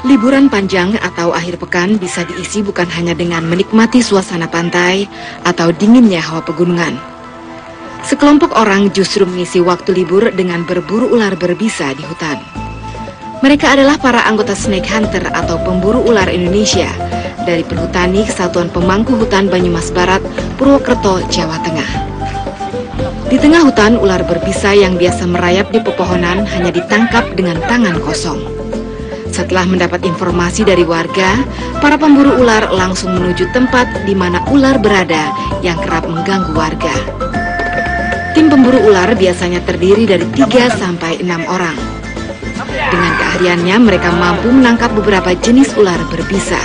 Liburan panjang atau akhir pekan bisa diisi bukan hanya dengan menikmati suasana pantai atau dinginnya hawa pegunungan. Sekelompok orang justru mengisi waktu libur dengan berburu ular berbisa di hutan. Mereka adalah para anggota Snake Hunter atau pemburu ular Indonesia dari Perhutani Kesatuan Pemangku Hutan Banyumas Barat, Purwokerto, Jawa Tengah. Di tengah hutan, ular berbisa yang biasa merayap di pepohonan hanya ditangkap dengan tangan kosong. Setelah mendapat informasi dari warga, para pemburu ular langsung menuju tempat di mana ular berada yang kerap mengganggu warga. Tim pemburu ular biasanya terdiri dari 3 sampai 6 orang. Dengan keahliannya, mereka mampu menangkap beberapa jenis ular berbisa.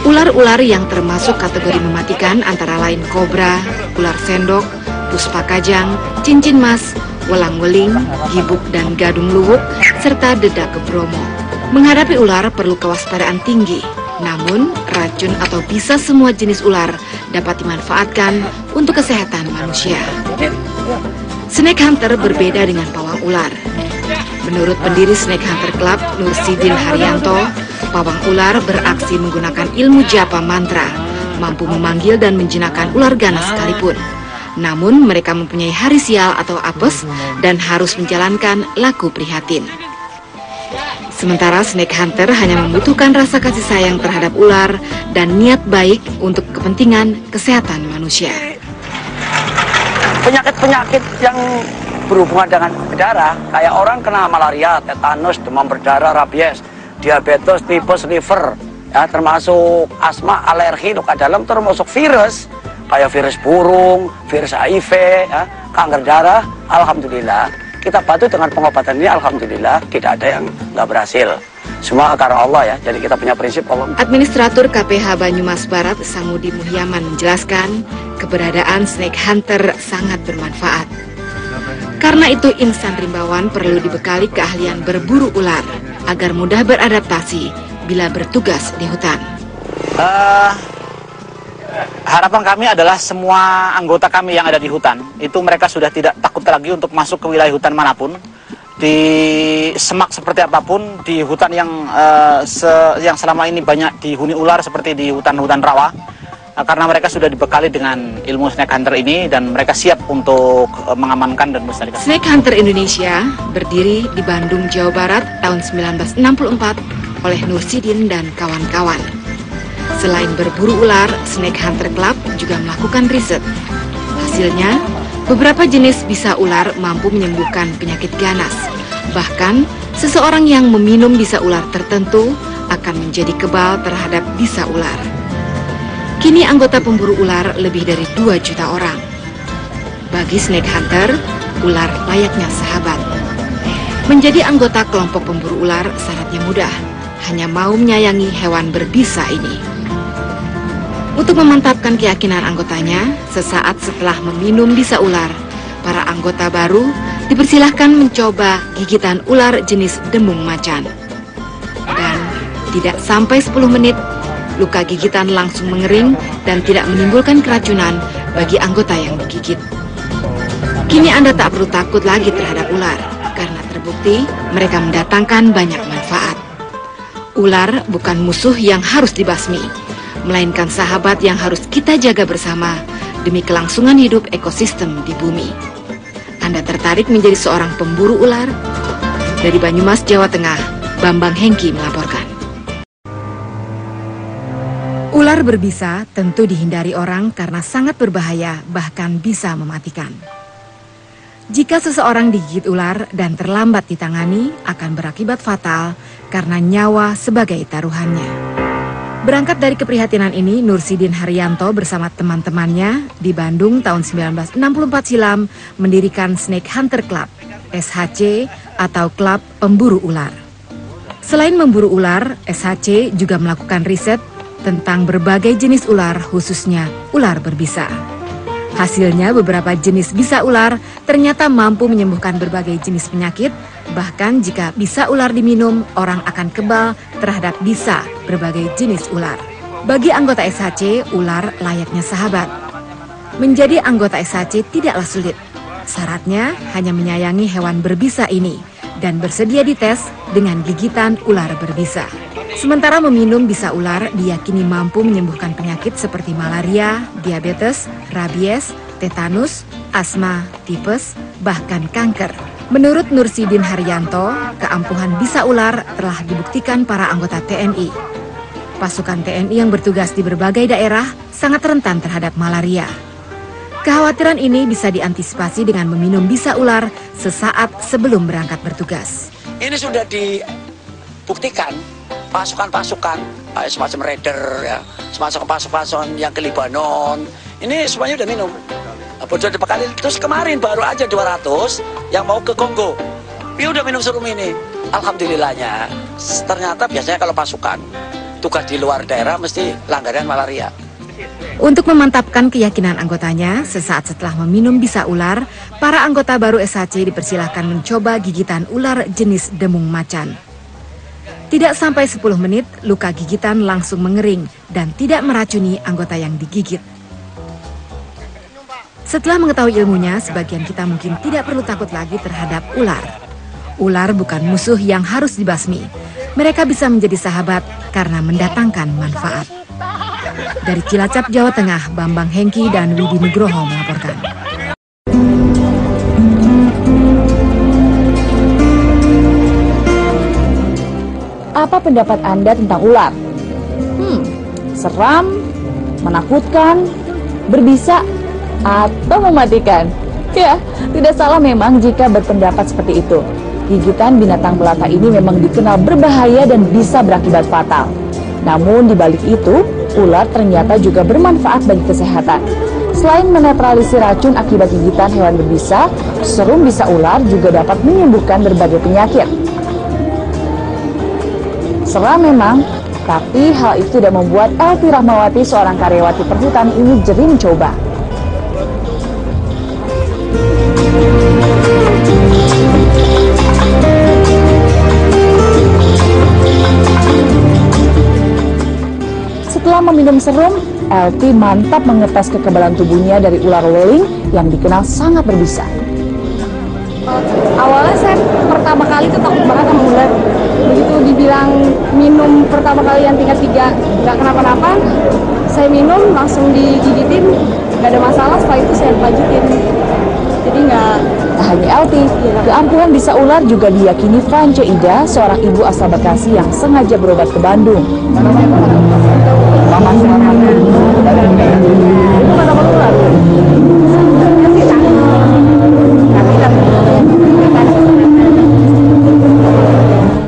Ular-ular yang termasuk kategori mematikan antara lain kobra, ular sendok, puspa kajang, cincin mas, welang-weling, gibuk dan gadung luwuk, serta dedak gebromo. Menghadapi ular perlu kewaspadaan tinggi, namun racun atau bisa semua jenis ular dapat dimanfaatkan untuk kesehatan manusia. Snake Hunter berbeda dengan pawang ular. Menurut pendiri Snake Hunter Club, Nursidin Haryanto, pawang ular beraksi menggunakan ilmu japa mantra, mampu memanggil dan menjinakkan ular ganas sekalipun. Namun mereka mempunyai hari sial atau apes dan harus menjalankan laku prihatin. Sementara Snake Hunter hanya membutuhkan rasa kasih sayang terhadap ular dan niat baik untuk kepentingan kesehatan manusia. Penyakit-penyakit yang berhubungan dengan darah, kayak orang kena malaria, tetanus, demam berdarah, rabies, diabetes, tipes, liver, ya, termasuk asma, alergi, luka dalam, termasuk virus, kayak virus burung, virus HIV, ya, kanker darah. Alhamdulillah, kita bantu dengan pengobatan ini, alhamdulillah tidak ada yang nggak berhasil. Semua karena Allah ya, jadi kita punya prinsip Allah. Administrator KPH Banyumas Barat, Sangudi Muhyaman menjelaskan, keberadaan Snake Hunter sangat bermanfaat. Karena itu insan rimbawan perlu dibekali keahlian berburu ular agar mudah beradaptasi bila bertugas di hutan. Harapan kami adalah semua anggota kami yang ada di hutan itu mereka sudah tidak takut lagi untuk masuk ke wilayah hutan manapun, di semak seperti apapun, di hutan yang selama ini banyak dihuni ular seperti di hutan-hutan rawa, karena mereka sudah dibekali dengan ilmu Snake Hunter ini dan mereka siap untuk mengamankan dan melestarikan. Snake Hunter Indonesia berdiri di Bandung, Jawa Barat tahun 1964 oleh Nursidin dan kawan-kawan. Selain berburu ular, Snake Hunter Club juga melakukan riset. Hasilnya, beberapa jenis bisa ular mampu menyembuhkan penyakit ganas. Bahkan, seseorang yang meminum bisa ular tertentu akan menjadi kebal terhadap bisa ular. Kini anggota pemburu ular lebih dari 2 juta orang. Bagi Snake Hunter, ular layaknya sahabat. Menjadi anggota kelompok pemburu ular syaratnya mudah, hanya mau menyayangi hewan berbisa ini. Untuk memantapkan keyakinan anggotanya, sesaat setelah meminum bisa ular, para anggota baru dipersilahkan mencoba gigitan ular jenis demung macan. Dan tidak sampai 10 menit, luka gigitan langsung mengering dan tidak menimbulkan keracunan bagi anggota yang digigit. Kini Anda tak perlu takut lagi terhadap ular, karena terbukti mereka mendatangkan banyak manfaat. Ular bukan musuh yang harus dibasmi, melainkan sahabat yang harus kita jaga bersama demi kelangsungan hidup ekosistem di bumi. Anda tertarik menjadi seorang pemburu ular? Dari Banyumas, Jawa Tengah, Bambang Hengki melaporkan. Ular berbisa tentu dihindari orang karena sangat berbahaya, bahkan bisa mematikan. Jika seseorang digigit ular dan terlambat ditangani, akan berakibat fatal karena nyawa sebagai taruhannya. Berangkat dari keprihatinan ini, Nursidin Haryanto bersama teman-temannya di Bandung tahun 1964 silam mendirikan Snake Hunter Club, SHC atau Klub Pemburu Ular. Selain memburu ular, SHC juga melakukan riset tentang berbagai jenis ular, khususnya ular berbisa. Hasilnya beberapa jenis bisa ular ternyata mampu menyembuhkan berbagai jenis penyakit. Bahkan jika bisa ular diminum, orang akan kebal terhadap bisa berbagai jenis ular. Bagi anggota SHC, ular layaknya sahabat. Menjadi anggota SHC tidaklah sulit. Syaratnya hanya menyayangi hewan berbisa ini dan bersedia dites dengan gigitan ular berbisa. Sementara meminum bisa ular diyakini mampu menyembuhkan penyakit seperti malaria, diabetes, rabies, tetanus, asma, tipes, bahkan kanker. Menurut Nursidin Haryanto, keampuhan bisa ular telah dibuktikan para anggota TNI. Pasukan TNI yang bertugas di berbagai daerah sangat rentan terhadap malaria. Kekhawatiran ini bisa diantisipasi dengan meminum bisa ular sesaat sebelum berangkat bertugas. Ini sudah dibuktikan pasukan-pasukan semacam Raider ya, semacam pasukan yang ke Libanon. Ini semuanya udah minum. Bodoh dibekali terus kemarin baru aja 200 yang mau ke Kongo. Dia udah minum serum ini. Alhamdulillahnya. Ternyata biasanya kalau pasukan tugas di luar daerah mesti langganan malaria. Untuk memantapkan keyakinan anggotanya, sesaat setelah meminum bisa ular, para anggota baru SHC dipersilahkan mencoba gigitan ular jenis demung macan. Tidak sampai 10 menit, luka gigitan langsung mengering dan tidak meracuni anggota yang digigit. Setelah mengetahui ilmunya, sebagian kita mungkin tidak perlu takut lagi terhadap ular. Ular bukan musuh yang harus dibasmi. Mereka bisa menjadi sahabat karena mendatangkan manfaat. Dari Cilacap, Jawa Tengah, Bambang Hengki dan Widi Nugroho melaporkan. Apa pendapat Anda tentang ular? Seram, menakutkan, berbisa, atau mematikan? Ya, tidak salah memang jika berpendapat seperti itu. Gigitan binatang melata ini memang dikenal berbahaya dan bisa berakibat fatal. Namun di balik itu, ular ternyata juga bermanfaat bagi kesehatan. Selain menetralisir racun akibat gigitan hewan berbisa, serum bisa ular juga dapat menyembuhkan berbagai penyakit. Seram memang, tapi hal itu tidak membuat Elti Rahmawati, seorang karyawati perhutani ini jeri mencoba. Setelah meminum serum, Elti mantap mengetes kekebalan tubuhnya dari ular weling yang dikenal sangat berbisa. Awalnya saya pertama kali tuh takut banget sama ular. Begitu dibilang minum pertama kali yang tingkat 3 nggak kenapa-napa, saya minum langsung digigitin, nggak ada masalah. Setelah itu saya lanjutin, jadi nggak. Tak hanya Elti, keampuhan bisa ular juga diyakini Franco Ida, seorang ibu asal Bekasi yang sengaja berobat ke Bandung.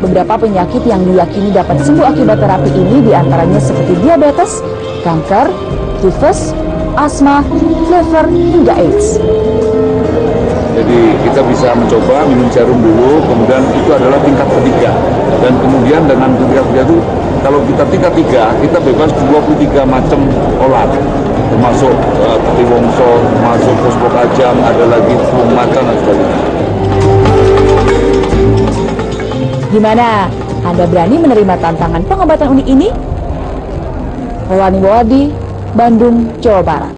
Beberapa penyakit yang diyakini dapat sembuh akibat terapi ini diantaranya seperti diabetes, kanker, tifus, asma, liver, hingga AIDS. Jadi kita bisa mencoba minum serum dulu, kemudian itu adalah tingkat ketiga. Dan kemudian dengan tingkat ketiga itu, kalau kita tingkat 3, kita bebas 23 macam ular. Termasuk petiwongso, termasuk puspokajam, ada lagi flu macan dan sebagainya. Gimana? Anda berani menerima tantangan pengobatan unik ini? Rolani Bowadi, Bandung, Jawa Barat.